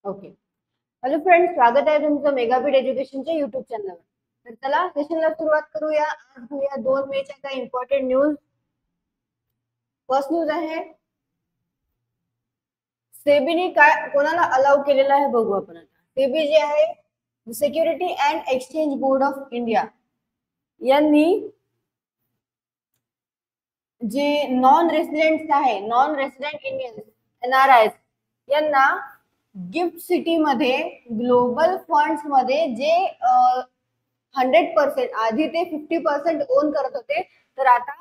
Okay. Hello friends, स्वागत आहे तुमचं मेगाबीट एज्युकेशनच्या युट्यूब चॅनलवर. तर चला सेशनला सुरुवात करूया. आज घेऊया 2 मेच्या काही इम्पॉर्टंट न्यूज. फर्स्ट न्यूज आहे, सेबीने काय कोणाला अलाउ केलेलं आहे बघू आपण आता. सेबी जे आहे, security and exchange board of India यांनी जे नॉन रेसिडेंट्स आहे, नॉन रेसिडेंट इंडियन्स NRIs यांना गिफ्ट सिटी मध्ये ग्लोबल फंड्स मध्ये जे 100% आधी ते 50% ओन करत होते, तर आता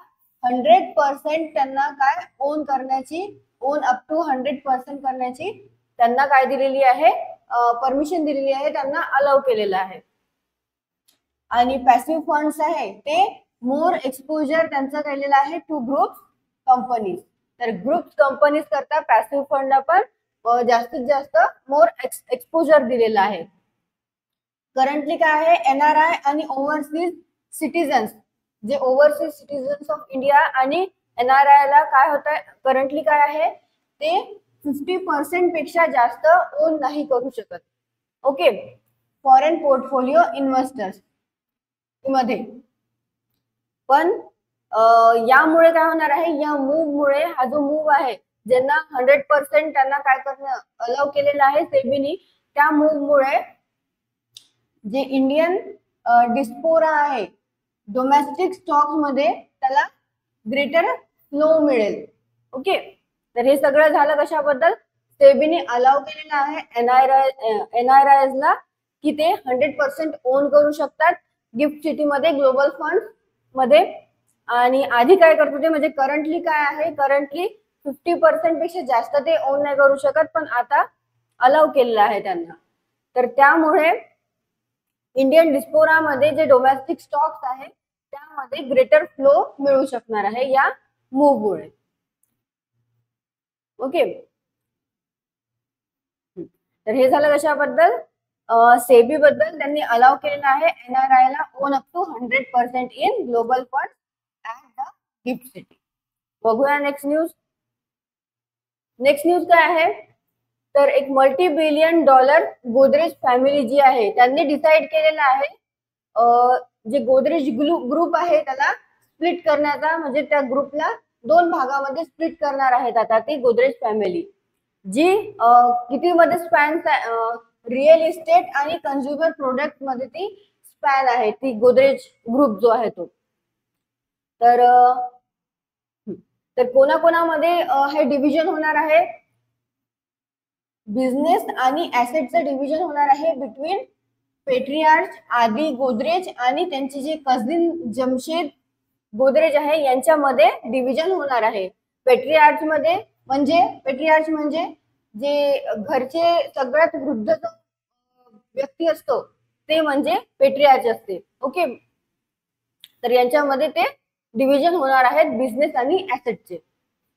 100% त्यांना काय ओन करण्याची, ओन अप टू 100% करण्याची त्यांना काय दिलेली आहे, परमिशन दिलेली आहे, त्यांना अलाउ केलेलं आहे. आणि पॅसिव्ह फंड्स आहे ते मोर एक्सपोजर त्यांचं केलेलं आहे टू ग्रुप्स कंपनीज. तर ग्रुप कंपनीज करता पॅसिव्ह फंडला पण जास्तीत जास्त मोर एक्सपोजर दिलेला आहे. करंटली काय आहे, NRI आणि ओव्हरसीज सिटीजन्स, जे ओव्हरसीज सिटीजन्स ऑफ इंडिया आणि NRI ला काय होत आहे, करंटली काय आहे, ते 50% पेक्षा जास्त ओन नाही करू शकत. ओके. फॉरेन पोर्टफोलिओ इन्व्हेस्टर्स मध्ये पण यामुळे काय होणार आहे, या मूव्ह मुळे, हा जो मूव्ह आहे ज्यांना 100% त्यांना काय करणं अलाउ केलेलं आहे सेबीनी, त्या मूव्ह मुळे जे इंडियन डिस्पोरा आहे डोमेस्टिक स्टॉक्स मध्ये त्याला ग्रेटर फ्लो मिळेल. ओके. तर हे सगळं झालं कशाबद्दल, सेबीने अलाउ केलेलं आहे NRIs ला की ते 100% ओन करू शकतात गिफ्ट सिटी मध्ये, ग्लोबल फंड मध्ये. आणि आधी काय करत होते, म्हणजे करंटली काय आहे, करंटली 50% पेक्षा जास्त ते ओन नाही करू शकत, पण आता अलाउ केलेलं आहे त्यांना. तर त्यामुळे इंडियन डिस्पोरा मध्ये जे डोमेस्टिक स्टॉक्स आहे त्यामध्ये ग्रेटर फ्लो मिळू शकणार आहे या मूव्ह मुळे. ओके. तर हे झालं कशाबद्दल, सेबी बद्दल. त्यांनी अलाउ केलेलं आहे NRI ला own up to 100% in global fund at the GIFT City. बघूया नेक्स्ट न्यूज. नेक्स्ट न्यूज काय आहे, तर एक $multi billion गोदरेज फॅमिली जी आहे त्यांनी डिसाइड केलेलं आहे, जे गोदरेज ग्रुप आहे त्याला स्प्लिट करण्याचा, म्हणजे त्या ग्रुपला 2 भागामध्ये स्प्लिट करणार आहेत आता ती गोदरेज फॅमिली, जी किती मध्ये स्पॅन, रिअल इस्टेट आणि कन्झ्युमर प्रोडक्ट मध्ये ती स्पॅन आहे, ती गोदरेज ग्रुप जो आहे तो. तर कोणाकोणामध्ये हे डिव्हिजन होणार आहे, बिझनेस आणि ऍसेटचं डिव्हिजन होणार आहे बिटवीन पेट्रियार्च आदी गोदरेज आणि त्यांचे जे कझिन जमशेद गोदरेज आहे यांच्यामध्ये डिव्हिजन होणार आहे. पेट्रियार्च म्हणजे जे घरचे सगळ्यात वृद्ध जो व्यक्ती असतो ते म्हणजे पेट्रियार्च असते. ओके. तर यांच्यामध्ये ते डिव्हिजन होणार आहेत बिझनेस आणि ऍसेटचे.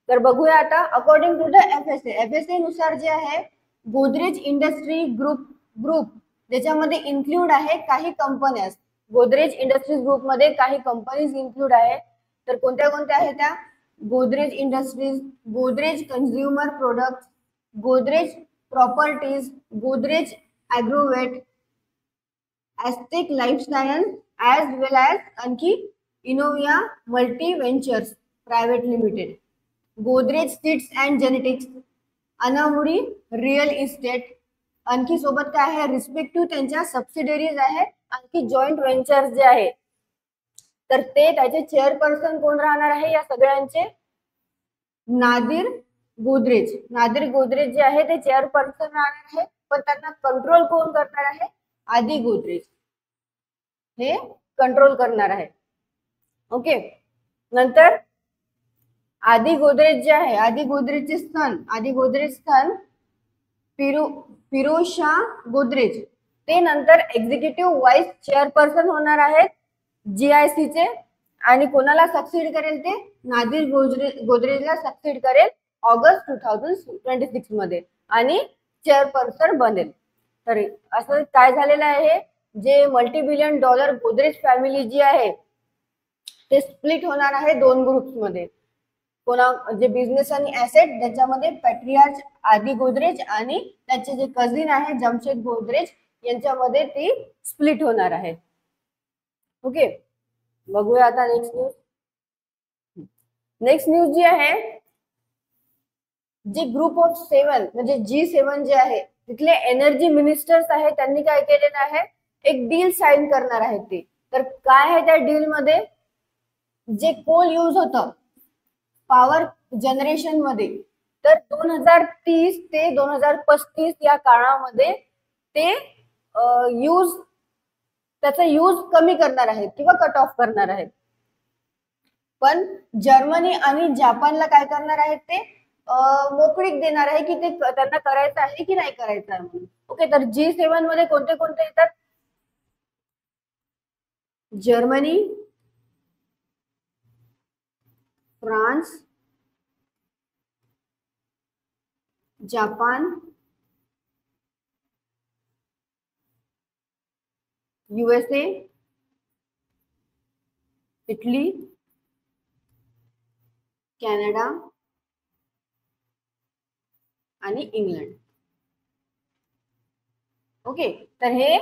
तर बघूया आता, अकॉर्डिंग टू द FSA नुसार जे आहे, गोदरेज इंडस्ट्री ग्रुप ज्याच्यामध्ये इन्क्लूड आहे काही कंपन्या, गोदरेज इंडस्ट्रीज ग्रुप मध्ये काही कंपनीज इन्क्लूड आहे. तर कोणत्या कोणत्या आहेत त्या, Godrej industries, Godrej consumer product, Godrej properties, Godrej Agrovet, Astec life science, as well as आणखी Innovia multi ventures private limited, Godrej seeds and genetics, Anamudi real estate, आणखी सोबत काय आहे, रिस्पेक्टिव्ह त्यांच्या सबसिडरीज आहे, आणखी जॉईंट व्हेंचर्स जे आहे, तर ते त्याचे चेअरपर्सन कोण राहणार आहे या सगळ्यांचे, नादिर गोदरेज जे आहे ते चेअरपर्सन राहणार आहे, पण त्यांना कंट्रोल कोण करणार आहे, आदी गोदरेज हे कंट्रोल करणार आहे. ओके. नंतर आदी गोदरेज जे आहे, आदी गोदरेजचे सन फिरोज शाह गोदरेज, ते नंतर एक्झिक्युटिव्ह व्हाईस चेअरपर्सन होणार आहेत GIC चे. आणि कोणाला सक्सीड करेल, ते नादिर गोदरेजला सक्सीड करेल ऑगस्ट 2026 मध्ये आणि चेअरपर्सन बनेल. तर असं काय झालेलं आहे, जे $multi billion गोदरेज फॅमिली जी आहे ते स्प्लिट होणार आहे 2 ग्रुप्स मध्ये. कोणा जे बिझनेस आणि ऍसेट त्याच्यामध्ये पॅट्रियार्च आदी गोदरेज आणि त्याचे जे कझिन आहे जमशेद गोदरेज यांच्यामध्ये ती स्प्लिट होणार आहे. ओके, बघूया आता नेक्स्ट न्यूज. नेक्स्ट न्यूज जी आहे, जे ग्रुप ऑफ 7 म्हणजे G7 जे आहे तिथले एनर्जी मिनिस्टर्स आहे त्यांनी काय केलेलं आहे, एक डील साइन करणार आहेत ते. तर काय आहे त्या डील मध्ये, जे कोल यूज होतं पॉवर जनरेशन मध्ये, तर 2030 ते 2035 या काळामध्ये ते त्याचा यूज कमी करणार आहेत किंवा कट ऑफ करणार आहेत. पण जर्मनी आणि जपानला काय करणार आहेत, ते मोकळीक देणार आहे की ते त्यांना करायचं आहे की नाही करायचं आहे म्हणून. ओके, तर G7 मध्ये कोणते कोणते येतात, Germany, France, Japan, USA, Italy, Canada आणि इंग्लंड. ओके, तर हे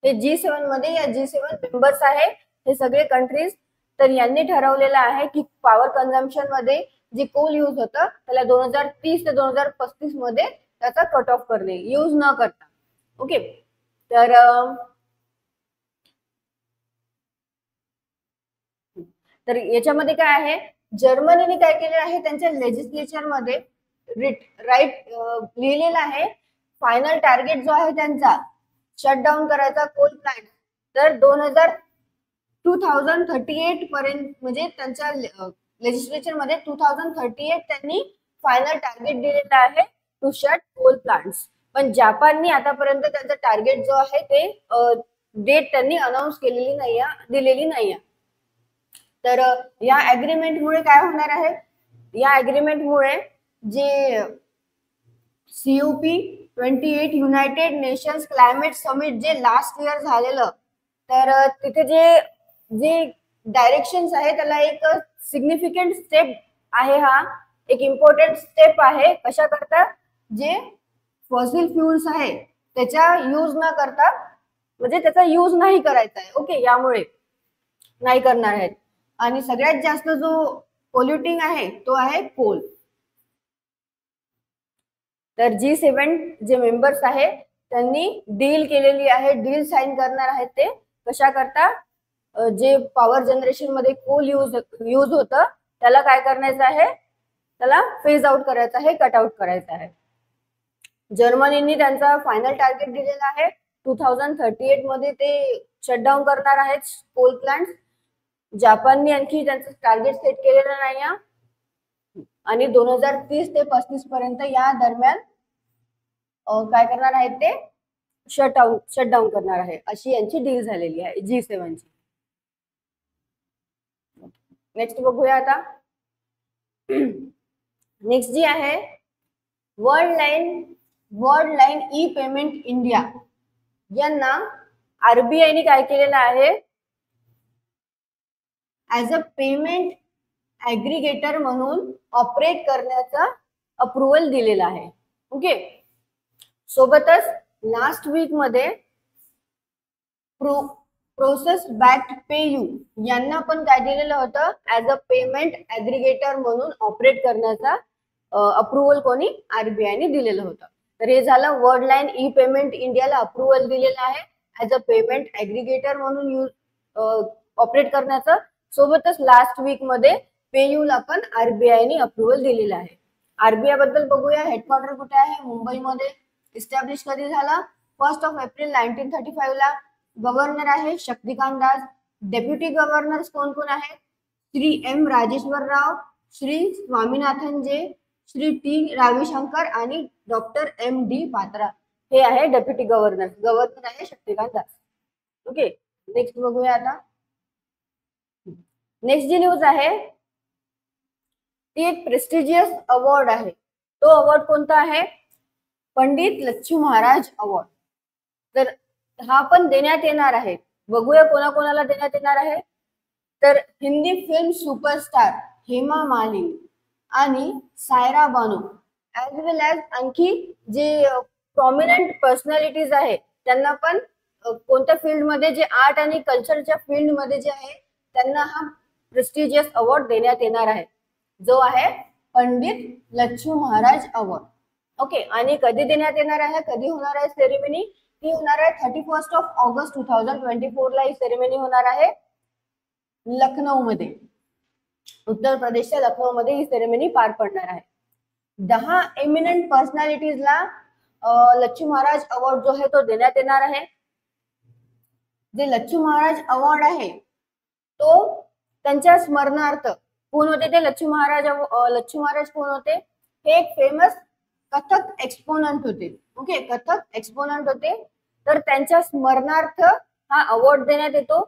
G7 मध्ये या G7 मेंबर्स आहे हे सगळे कंट्रीज. तर यांनी ठरवलेलं आहे की पॉवर कन्झम्पशन मध्ये जे कोल यूज होतं त्याला 2030 ते 2035 मध्ये त्याचा कट ऑफ करणे, यूज न करता. ओके, तर याच्यामध्ये काय आहे, जर्मनीने काय केलेलं आहे, त्यांच्या लेजिस्लेचर मध्ये राईट लिहिलेलं आहे, फायनल टार्गेट जो आहे त्यांचा शटडाऊन करायचा कोल प्लांट, तर 2038 पर्यंत, म्हणजे त्यांच्या लेजिस्लेचर मध्ये 2038 त्यांनी फायनल टार्गेट दिलेला आहे टू शट कोल प्लांट्स. पण जपाननी आतापर्यंत त्यांचा टार्गेट जो आहे ते डेट त्यांनी अनाऊन्स केलेली नाही, दिलेली नाही. तर या अग्रीमेंटमुळे काय होणार आहे, या अग्रीमेंटमुळे जे COP28 United nations climate summit जे लास्ट इयर झालेलं, तर तिथे जे डायरेक्शन्स आहे त्याला एक सिग्निफिकंट स्टेप आहे, हा एक इम्पॉर्टंट स्टेप आहे. कशा करता, जे फॉसिल फ्युल्स आहे त्याचा यूज न करता, म्हणजे त्याचा यूज नाही करायचा आहे. ओके, यामुळे नाही करणार आहेत. आणि सगळ्यात जास्त जो पोल्युटिंग आहे तो आहे कोल. तर G7 जे मेंबर्स आहे त्यांनी डील केलेली आहे, डील साइन करणार आहेत ते. कशा करता, जे पॉवर जनरेशन मध्ये कोल यूज होतं त्याला काय करायचं आहे, त्याला फेज आउट करायचं आहे, कट आउट करायचं आहे. जर्मनीने त्यांचा फायनल टार्गेट दिलेला आहे 2038 मध्ये ते शटडाऊन करणार आहेत कोल प्लांट. जपानने आणखी त्यांचं टार्गेट सेट केलेलं नाही, आणि 2030 ते 35 पर्यंत या दरम्यान काय करणार आहेत, ते शटडाऊन करणार आहे, अशी यांची डील झालेली आहे G7 ची. नेक्स्ट बघूया आता. नेक्स्ट जी आहे, Worldline e payment India यांना RBI काय केलेलं आहे, ऍज अ पेमेंट ऍग्रिगेटर म्हणून ऑपरेट करण्याचा अप्रुव्हल दिलेला आहे. ओके, सोबतच लास्ट वीक मध्ये प्रोसेस बॅक्ड पेयू यांना पण काय दिलेलं होतं, ऍज अ पेमेंट ऍग्रिगेटर म्हणून ऑपरेट करण्याचा अप्रुव्हल कोणी, RBI ने दिलेलं होतं. तर हे झालं, वर्ल्ड लाईन ई पेमेंट इंडियाला अप्रुव्हल दिलेलं आहे ऍज अ पेमेंट ऍग्रिगेटर म्हणून ऑपरेट करण्याचं. सोबतच लास्ट वीक मध्ये पेयूला पण RBI ने अप्रुव्हल दिलेलं आहे. RBI बद्दल बघूया. हेडक्वार्टर कुठे आहे, मुंबईमध्ये. इस्टॅब्लिश कधी झाला, 1 एप्रिल 1935 ला. गव्हर्नर आहे शक्तिकांत दास. डेप्युटी गव्हर्नर कोण कोण आहे, श्री M राजेश्वर राव, श्री स्वामीनाथन जे, श्री T रविशंकर आणि डॉक्टर MD पात्रा. हे आहे डेप्युटी गव्हर्नर. गव्हर्नर आहे शक्तिकांत दास. ओके, नेक्स्ट बघूया आता. नेक्स्ट जी न्यूज आहे ती एक प्रेस्टिजियस अवॉर्ड आहे. तो अवॉर्ड कोणता आहे, पंडित लच्छू महाराज अवॉर्ड. तर हा पण देण्यात येणार आहे. बघूया कोणाकोणाला देण्यात येणार आहे. तर हिंदी फिल्म सुपरस्टार हेमा मालिनी आणि Saira Banu as well as आणखी जे प्रॉमिनंट पर्सनॅलिटीज आहे त्यांना पण कोणत्या फील्डमध्ये जे आर्ट आणि कल्चरच्या फील्डमध्ये जे आहे त्यांना हा प्रेस्टिजियस अवॉर्ड देण्यात येणार आहे, जो आहे पंडित लच्छू महाराज अवॉर्ड. ओके, आणि कधी देण्यात येणार आहे, कधी होणार आहे सेरेमनी? ती होणार आहे 31 ऑगस्ट 2024 ला ही सेरेमनी होणार आहे लखनौ मध्ये, उत्तर प्रदेशच्या लखनौ मध्ये ही सेरेमनी पार पडणार आहे. 10 एमिनंट पर्सनॅलिटीजला लच्छू महाराज अवॉर्ड जो आहे तो देण्यात येणार आहे. जे लच्छू महाराज अवॉर्ड आहे तो त्यांच्या स्मरणार्थ, कोण होते ते लच्छू महाराज कोण होते? हे एक फेमस कथक एक्सपोनंट होते. ओके, कथक एक्सपोनंट होते. तर त्यांच्या स्मरणार्थ हा अवॉर्ड देण्यात येतो.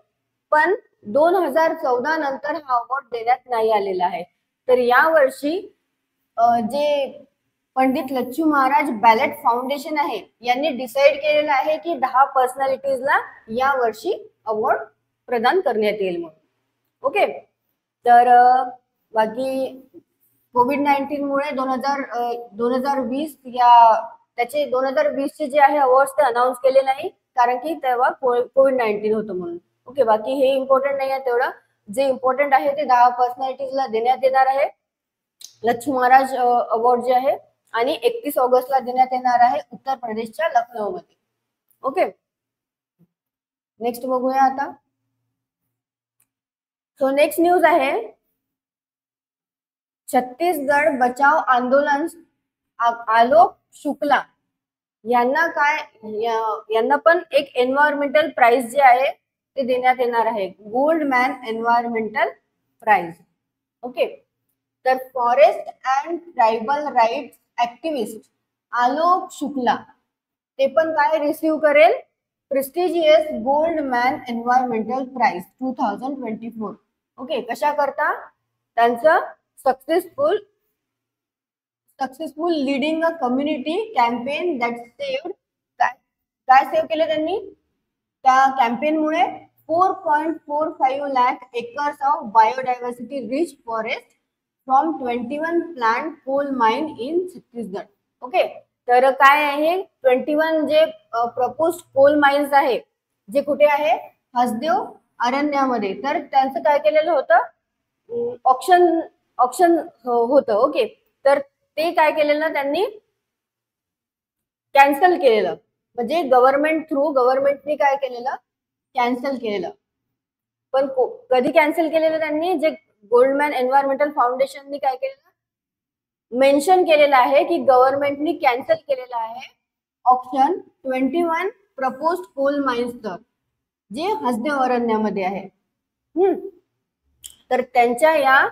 पण 2014 नंतर हा अवॉर्ड देण्यात नाही आलेला आहे. तर या वर्षी जे पंडित लच्छू महाराज बॅलेट फाउंडेशन आहे यांनी डिसाईड केलेलं आहे की 10 पर्सनॅलिटीजला या वर्षी अवॉर्ड प्रदान करण्यात येईल म्हणून. ओके, तर बाकी कोविड-19 मुळे 2020 त्याचे 2020 जे आहे अवॉर्ड्स ते अनाऊन्स केले नाही, कारण की तेव्हा कोविड-19 होतं म्हणून. ओके, बाकी हे इम्पॉर्टंट नाही आहे तेवढं. जे इम्पॉर्टंट आहे ते 10 पर्सनॅलिटीजला देण्यात येणार आहे लच्छू महाराज अवॉर्ड जे आहे, आणि 31 ऑगस्टला देण्यात येणार आहे उत्तर प्रदेशच्या लखनौ मध्ये. ओके, नेक्स्ट बघूया आता. सो नेक्स्ट न्यूज आहे छत्तीसगड बचाव आंदोलन आलोक शुक्ला यांना पण एक एन्व्हायरमेंटल प्राइज जे आहे ते देण्यात येणार आहे, Goldman environmental prize. Okay, तर forest and tribal rights activist Alok Shukla ते पण काय रिसीव्ह करेल? Prestigious Goldman environmental prize 2024. Okay, कशा करता? त्यांचं successful leading a community campaign that saved, काय सेव्ह केलं त्यांनी? त्या कॅम्पेनमुळे 4.45 lakh acres of biodiversity rich forest from 21 planned coal mine in Chhattisgarh. Okay, तर काय आहे 21 जे प्रपोज्ड कोल माइन्स आहे जे कुठे आहे? हसदेव अरण्यामध्ये. तर त्यांचं काय केलेलं होतं? ऑप्शन होतं. ओके, तर ते काय केलेलं त्यांनी? कॅन्सल केलेलं. म्हणजे गव्हर्नमेंटने काय केलेलं? कॅन्सल केलेलं. पण कधी कॅन्सल केलेलं त्यांनी? जे गोल्डमॅन एन्व्हायरमेंटल फाउंडेशननी काय केलेलं? मेन्शन केलेलं आहे की गव्हर्नमेंटनी कॅन्सल केलेलं आहे ऑप्शन 21 प्रपोज्ड कोल माइन्सचं, जे हसदेव अरण्यामध्ये आहे. तर त्यांच्या या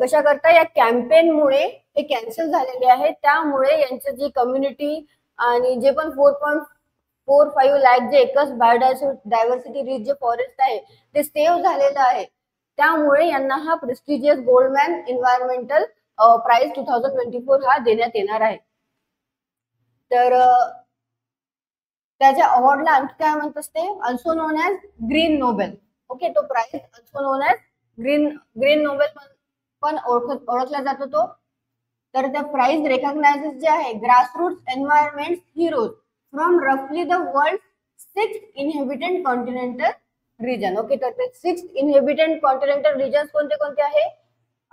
कशा करता या कॅम्पेनमुळे हे कॅन्सल झालेले आहे. त्यामुळे यांचं जी कम्युनिटी आणि जे पण 4.45 लाख जे एकच बायोडायव्हर्सिटी रिच जे फॉरेस्ट आहे ते सेव्ह झालेलं आहे. त्यामुळे यांना हा प्रेस्टिजियस गोल्डमॅन एन्व्हायरमेंटल प्राइज 2024 हा देण्यात येणार आहे. तर त्याच्या अवॉर्डला आणखी काय म्हणत असते? Also known as green Nobel. Okay, तो prize also known as green Nobel पण ओळखला जातो तो. तर त्या प्राइज रेकॉग्नाइजेस जे आहे ग्रासरूट्स एन्व्हायरमेंट हिरोज फ्रॉम रफली the world 6 inhabited continental region. Okay, तर ते 6 इनहेबिटेड कॉन्टिनेंटल रिजन कोणते कोणते आहे?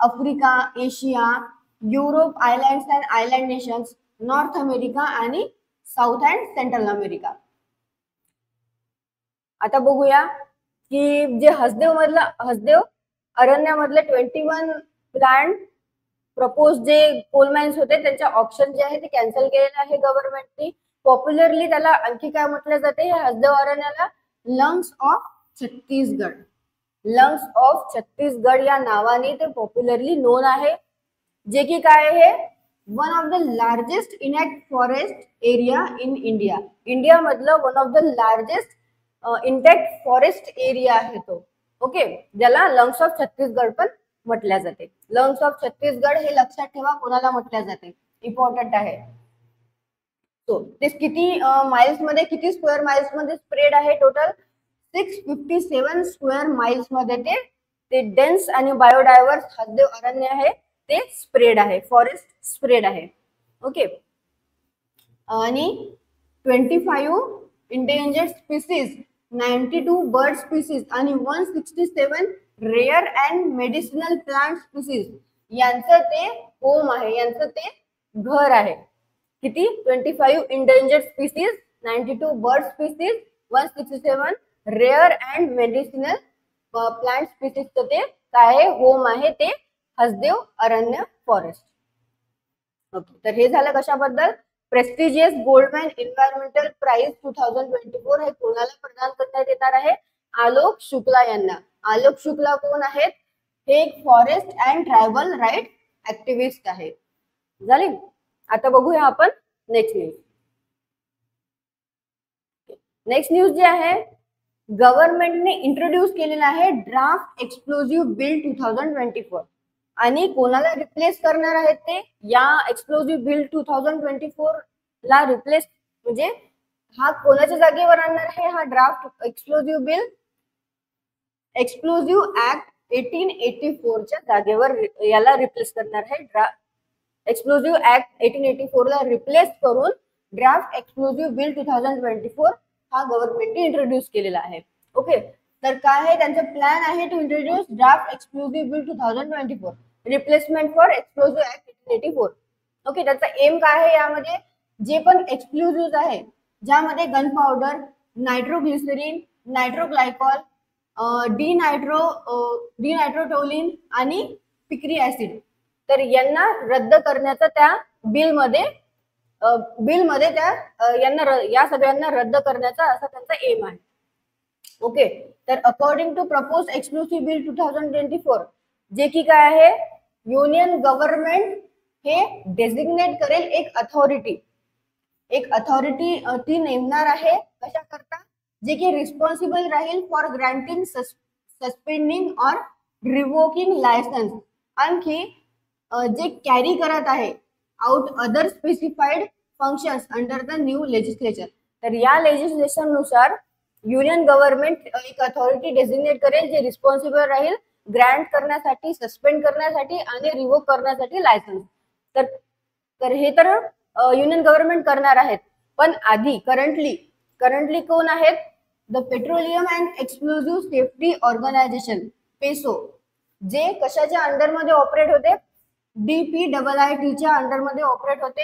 Africa, Asia, Europe, islands and island nations, North America आणि साऊथ अँड सेंट्रल अमेरिका. आता बघूया की जे हसदेव अरण्यामधले 21 प्लांट प्रपोज जे कोल माइन्स होते त्यांच्या ऑप्शन जे आहे ते कॅन्सल केलेलं आहे गव्हर्नमेंटनी. पॉप्युलरली त्याला आणखी काय म्हटलं जाते? हे हसदेव अरण्याला lungs of Chhattisgarh. Lungs of Chhattisgarh या नावाने ते पॉप्युलरली नोन आहे, जे की काय आहे? One of the largest intact forest area in India. India मधलं one of the largest intact forest area आहे तो. ओके, ज्याला लंग्स ऑफ छत्तीसगड पण म्हटल्या जाते. लंग्स ऑफ छत्तीसगड हे लक्षात ठेवा कोणाला म्हटल्या जाते, इम्पॉर्टंट आहे. तो ते किती माइल्स मध्ये, किती स्क्वेअर माइल्स मध्ये स्प्रेड आहे? टोटल 657 स्क्वेअर माइल्स मध्ये ते ते डेन्स आणि बायोडायव्हर्स हद्दीव अरण्य आहे ते स्प्रेड आहे, फॉरेस्ट स्प्रेड आहे. ओके. आणि 25 इंडेंजर्ड स्पीसीज, 92 बर्ड स्पीसीज आणि 167 rare and medicinal plant species यांचं ते होम आहे, यांचं ते घर आहे. किती? 25 endangered species, 92 bird species, 167 rare and medicinal plant स्पीसीजचं ते काय आहे? होम आहे ते हसदेव अरण्य फॉरेस्ट. ओके. तर हे झालं कशाबद्दल? प्रेस्टिजियस गोल्डमॅन एन्व्हायरमेंटल प्राइज 2024 हे कोणाला प्रदान करण्यात येणार आहे? आलोक शुक्ला यांना. आलोक शुक्ला कोण आहेत? हे एक forest and tribal right activist आहेत. झाले. आता बघूया आपण नेक्स्ट न्यूज. नेक्स्ट न्यूज जे आहे, गव्हर्नमेंटने इंट्रोड्यूस केलेला आहे ड्राफ्ट एक्सप्लोजिव्ह बिल 2024. आणि कोणाला रिप्लेस करणार आहेत ते? या एक्सप्लोजिव्ह बिल 2024 ला रिप्लेस म्हणजे हा कोणाच्या जागेवर आणणार आहे? हा draft explosive bill explosive act 1884 च्या जागेवर याला रिप्लेस करणार आहे. एक्सप्लोजिव्ह ऍक्ट 1884 ला रिप्लेस करून ड्राफ्ट एक्सप्लोजिव्ह बिल 2024 हा गव्हर्नमेंटने इंट्रोड्यूस केलेला आहे. ओके. तर काय आहे त्यांचं प्लॅन आहे? To introduce draft explosive bill 2024 replacement for explosive act 1884. Okay. त्याचा एम काय आहे? यामध्ये जे पण एक्सप्लोजिव्ह आहे ज्यामध्ये gun powder, nitroglycerine, nitroglycol, dinitrotoluene आणि पिक्री ऍसिड, तर यांना रद्द करण्याचा त्या बिलमध्ये त्या यांना या सगळ्यांना रद्द करण्याचा असा त्यांचा एम आहे. ओके. तर according to propose exclusive bill 2024 जे की काय आहे? युनियन गव्हर्नमेंट हे डेझिग्नेट करेल एक अथॉरिटी ती नेमणार आहे. कशा करता? जे की रिस्पॉन्सिबल राहील फॉर ग्रँटिंग, सस्पेंडिंग और रिवोकिंग लायसन्स. आणखी जे कॅरी करत आहे out other specified functions under the new legislature. तर या लेजिस्लेशन नुसार युनियन गव्हर्नमेंट एक अथॉरिटी डेझिग्नेट करेल जे रिस्पॉन्सिबल राहील ग्रँट करण्यासाठी, सस्पेंड करण्यासाठी आणि रिवोक करण्यासाठी लायसन्स. तर हे तर युनियन गव्हर्नमेंट करणार आहेत. पण आधी करंटली कोण आहेत? The petroleum and explosive safety organisation, PESO, जे कशाच्या अंडरमध्ये ऑपरेट होते? DPIITच्या अंडरमध्ये ऑपरेट होते.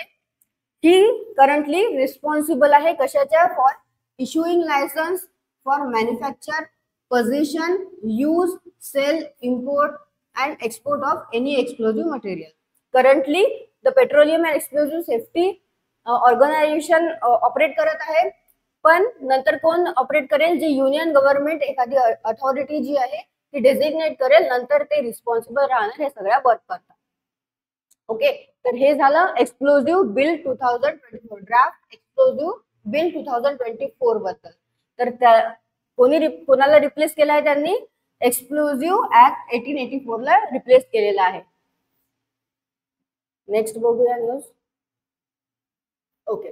ही करंटली रिस्पॉन्सिबल आहे कशाच्या? For issuing licence for manufacture, position, use, sale, import and export of any explosive material. Currently the petroleum and explosive safety organisation operate करत आहे. पण नंतर कोण ऑपरेट करेल? जे युनियन गव्हर्नमेंट एखादी अथॉरिटी जी आहे ती डेझिग्नेट करेल, नंतर ते रिस्पॉन्सिबल राहणार हे सगळ्या वर्क करतात. ओके. तर हे झालं explosive bill 2024, draft explosive bill 2024 बद्दल. तर कोणाला रिप्लेस केला आहे? त्यांनी एक्सप्लोजिव्ह ऍक्ट 1884 ला रिप्लेस केलेला आहे. नेक्स्ट बघूया न्यूज. ओके.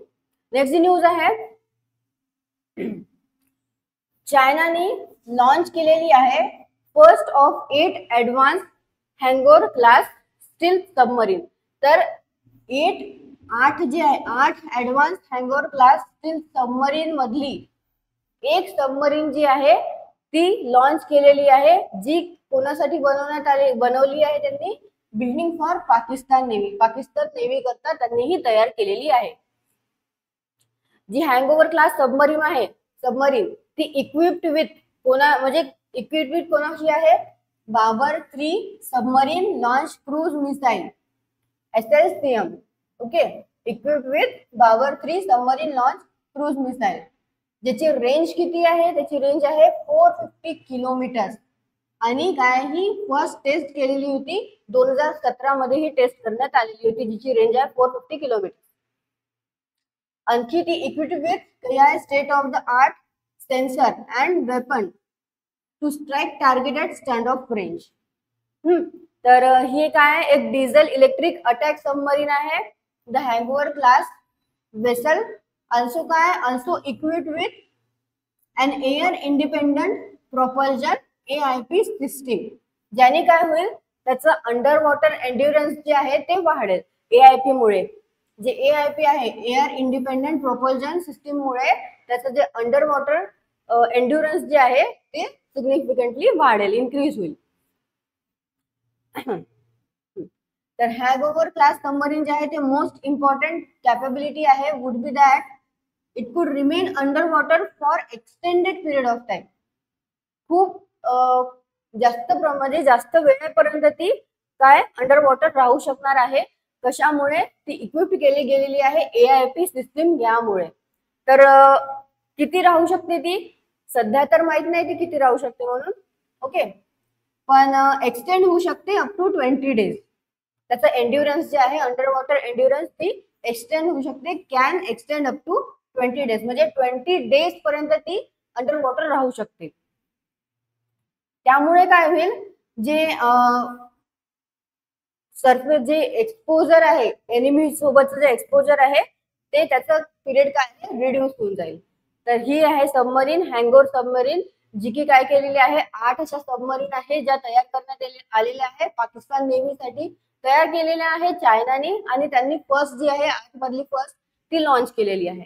नेक्स्ट न्यूज आहे, चायनाने लॉन्च केलेली आहे first of 8 advance hangover class steel submarine. तर 8 जे आहे 8 advance hangover class steel submarine मधली एक सबमरीन जी आहे ती लॉन्च केलेली आहे, जी कोणासाठी बनवली आहे त्यांनी? Building for Pakistan navy, Pakistan navy करता त्यांनी ही तयार केलेली आहे. जी हँगओव्हर क्लास सबमरीन ती इक्विप्ड विथ कोणाशी आहे? Babur 3 submarine launch cruise missile, SLCM. Okay. Equipped with Babur 3 submarine launch cruise missile, ज्याची रेंज किती आहे? त्याची रेंज आहे 450 किलोमीटर. आणि काय? ही फर्स्ट टेस्ट केलेली होती 2017 मध्ये ही टेस्ट करण्यात आलेली होती, जिची रेंज आहे 450 किलोमीटर. आणखी ती equipped with state of the art sensor and weapon to strike target at stand off range. तर ही काय? एक डिझेल इलेक्ट्रिक अटॅक सबमरीन आहे. The Hangor class vessel also equipped with an air independent propulsion AIP system, ज्याने काय होईल, त्याचं under water endurance जे आहे ते वाढेल. AIP मुळे, जे AIP आहे एअर इंडिपेंडेंट प्रोपल्जन सिस्टीम मुळे त्याचं जे अंडर वॉटर एन्ड्युरन्स जे आहे ते सिग्निफिकंटली वाढेल, इन्क्रीज होईल. तर हॅगओव्हर क्लास सबमरीन जे आहे ते मोस्ट इम्पॉर्टंट कॅपेबिलिटी आहे वुड बी दॅट इट कुड remain under water for extended period of time. खूप म्हणजे जास्त वेळेपर्यंत ती काय अंडर वॉटर राहू शकणार आहे. कशामुळे? ती इक्विप केली गेलेली आहे AIP सिस्टीम यामुळे. तर किती राहू शकते ती? सध्या तर माहित नाही ती किती राहू शकते म्हणून, ओके, पण एक्सटेंड होऊ शकते अप टू 20 डेज. त्याचा एन्ड्युरन्स जे आहे अंडर वॉटर एन्ड्युरन्स ती एक्सटेंड होऊ शकते, can extend up to 20 days, म्हणजे 20 डेज पर्यंत ती अंडर वॉटर राहू शकते. त्यामुळे काय होईल, जे सरफेस जे एक्सपोजर आहे, एनिमी सोबतचं जे एक्सपोजर आहे ते त्याचं पिरियड काय आहे रिड्यूस होऊन जाईल. तर ही आहे सबमरीन, हँगओव्हर सबमरीन, जी की काय केलेली आहे 8 अशा सबमरीन आहे ज्या तयार करण्यात आलेल्या आहे पाकिस्तान नेव्हीसाठी तयार केलेल्या आहे चायनाने, आणि त्यांनी फर्स्ट जी आहे 8 मधली फर्स्ट ती लॉन्च केलेली आहे.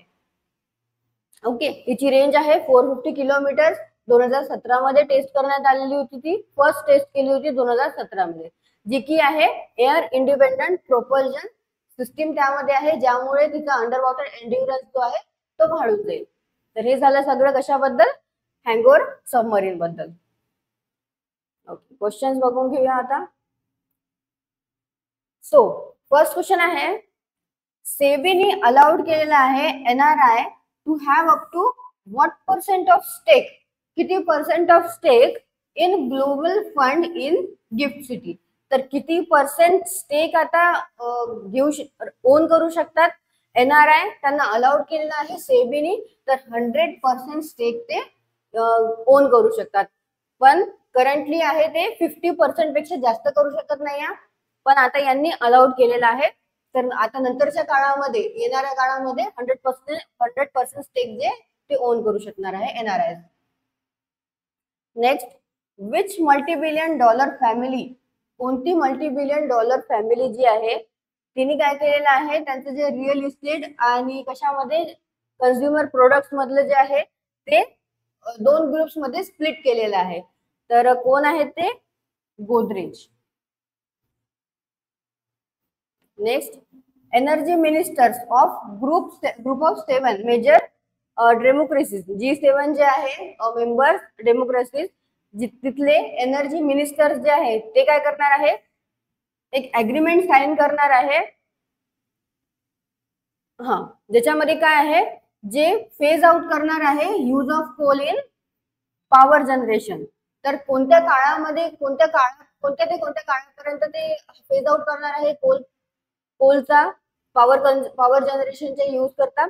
ओके, तिची रेंज आहे 450 किलोमीटर. 2017 मध्ये टेस्ट करण्यात आलेली होती, ती फर्स्ट टेस्ट केली होती 2017 मध्ये, जी की आहे एअर इंडिपेंडंट प्रोपल्जन सिस्टीम त्यामध्ये आहे, ज्यामुळे तिचा अंडर वॉटर एन्ड्युरन्स जो आहे तो वाढून जाईल. तर हे झालं सगळं कशाबद्दल? हँगओव्हर सबमरीन बद्दल. ओके, क्वेश्चन बघून घेऊया आता. सो फर्स्ट क्वेश्चन आहे, सेबीने अलाउड केलेला आहे NRI to have up to what percent of stake, किती percent of stake in global fund in GIFT city. तर किती पर्सेंट स्टेक आता ओन करू शकतात NRI, त्यांना अलाउड केलेलं आहे सेबीने. तर 100% स्टेक ते ओन करू शकतात, पण करंटली आहे ते 50% पेक्षा जास्त करू शकत नाही, पण आता यांनी अलाउड केलेलं आहे. तर आता नंतरच्या काळामध्ये, येणाऱ्या काळामध्ये 100% स्टेक जे ते ओन करू शकणार आहे NRI. Next, which $multi-billion family, कोणती $multi-billion फॅमिली जी आहे तिने काय केलेलं आहे, त्यांचं जे रिअल इस्टेट आणि कशामध्ये कन्झ्युमर प्रोडक्ट्स मधलं जे आहे ते 2 ग्रुप्स मध्ये स्प्लिट केलेलं आहे. तर कोण आहे ते? Godrej. Next, energy ministers of group of 7 major democracies, G7 जे आहे मेंबर्स डेमोक्रेसीज, तिथले एनर्जी मिनिस्टर्स जे आहे ते काय करणार आहे, एक अग्रीमेंट साइन करणार आहे. ज्याच्यामध्ये काय आहे, जे फेज आउट करणार आहे use of coal in power generation. तर कोणत्या काळामध्ये, कोणत्या काळापर्यंत ते फेज आउट करणार आहे कोलचा पॉवर जनरेशनचा यूज करतात.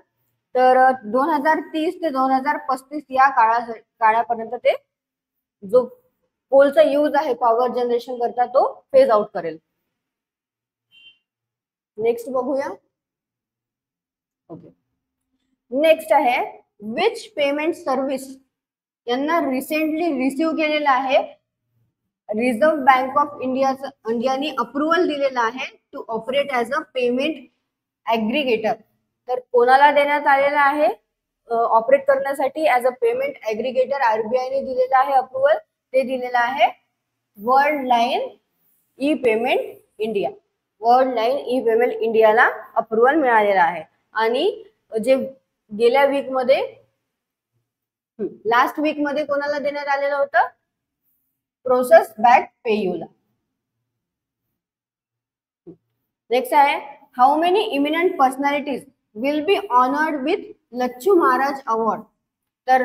तर 2030 ते 2035 या काळापर्यंत ते जो कोलचा यूज आहे पॉवर जनरेशन करता तो फेज आउट करेल. नेक्स्ट बघूया. ओके, नेक्स्ट आहे, विच पेमेंट सर्व्हिस यांना रिसेंटली रिसीव्ह केलेला आहे रिझर्व्ह बँक ऑफ इंडियाने अप्रुव्हल दिलेला आहे to operate as a payment aggregator. तर कोणाला देण्यात आलेला आहे ऑपरेट करण्यासाठी ॲज अ पेमेंट ॲग्रिगेटर? RBIने दिलेला आहे अप्रुव्हल, ते दिलेलं आहे Worldline e payment India. Worldline e payment इंडियाला अप्रुव्हल मिळालेला आहे. आणि जे गेल्या वीक मध्ये, लास्ट वीक मध्ये कोणाला देण्यात आलेलं होतं? प्रोसेस बॅक पेयूला. नेक्स्ट आहे, how many eminent personalities will be honoured with Lachhu Maharaj award. तर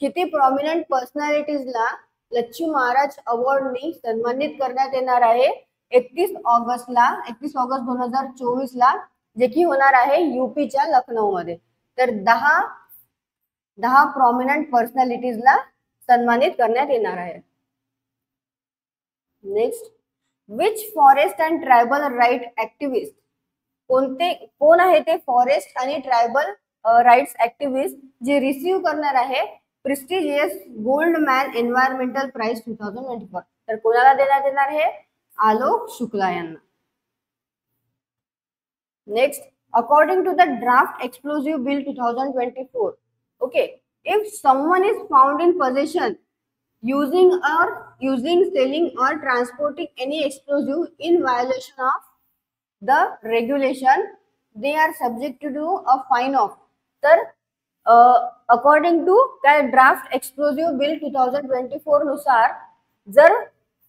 किती प्रॉमिनंट पर्सनॅलिटीजला लच्छू महाराज अवॉर्डनी सन्मानित करण्यात येणार आहे 31 ऑगस्ट 2024 ला, जे की होणार आहे UPच्या लखनौ मध्ये. तर 10 प्रॉमिनंट पर्सनॅलिटीजला सन्मानित करण्यात येणार आहे. Next, which forest and tribal right activist, कोण आहे ते फॉरेस्ट आणि ट्रायबल राईट्स ऍक्टिव्हिस्ट जे रिसीव्ह करणार आहे prestigious Goldman environmental prize 2024. तर कोणाला देण्यात येणार हे? आलोक शुक्ला यांना. Next, according to the draft explosive bill 2024, okay, if someone is found in possession using, selling or transporting any explosive in violation of the regulation, they are subject to do a fine of. तर according to काय draft explosive bill 2024 नुसार जर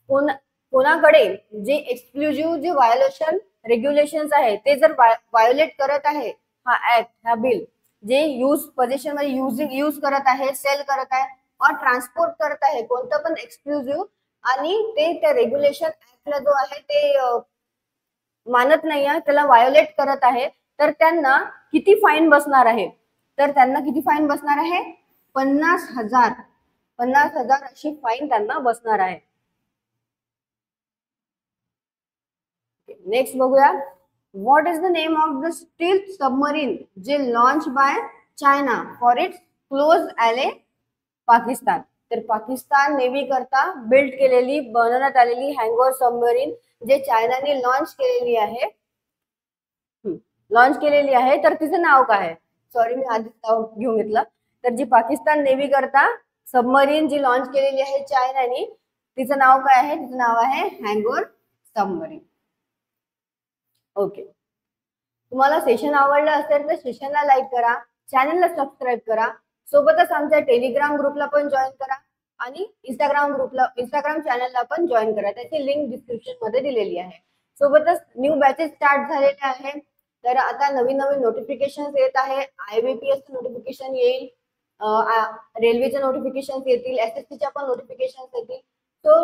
कोणाकडे जे exclusive जे violation regulations आहे ते जर व्हायोलेट करत आहे हा ऍक्ट, हा बिल, जे पोझिशन मध्ये यूज करत आहे, सेल करत आहे और ट्रान्सपोर्ट करत आहे कोणतं पण एक्सक्लुझिव्ह आणि ते त्या रेग्युलेशन ऍक्टला जो आहे ते मानत नाही आहे, त्याला व्हायोलेट करत आहे, तर त्यांना किती फाईन बसणार आहे? तर त्यांना किती फाईन बसणार आहे? 50,000 अशी फाईन त्यांना बसणार आहे. नेक्स्ट बघूया, what is the name of the stealth submarine जे launch by China for its close ally Pakistan. तर पाकिस्तान नेव्ही करता बिल्ड केलेली, बनवण्यात आलेली हँगओव्हर सबमरीन जे चायनाने लॉन्च केलेली आहे, तर तिचं नाव काय आहे? सॉरी, मी आधीच नाव घेऊन घेतलं. तर जी पाकिस्तान नेव्ही करता सबमरीन जी लॉन्च केलेली आहे चायनाने, तिचं नाव काय आहे? तिचं नाव आहे हँगओव्हर सबमरीन. ओके, तुम्हाला सेशन आवडलं असेल तर सेशनला लाईक करा, चॅनलला सबस्क्राईब करा, सोबतच आमच्या टेलिग्राम ग्रुपला पण जॉईन करा आणि इंस्टाग्राम चॅनलला पण जॉईन करा. त्याची लिंक डिस्क्रिप्शन मध्ये दिलेली आहे. सोबतच न्यू बॅचेस स्टार्ट झालेले आहे, तर आता नवीन नोटिफिकेशन येत आहे. IBPS नोटिफिकेशन येईल, रेल्वेचे नोटिफिकेशन येतील, SSCच्या पण नोटिफिकेशन येतील. सो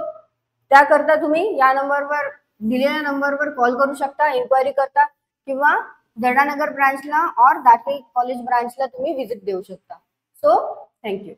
त्याकरता तुम्ही या नंबरवर, दिलेल्या नंबरवर कॉल करू शकता, इन्क्वायरी करता, किंवा जडानगर ब्रांचला और दाते कॉलेज ब्रांचला तुम्ही विजिट देऊ शकता. So thank you.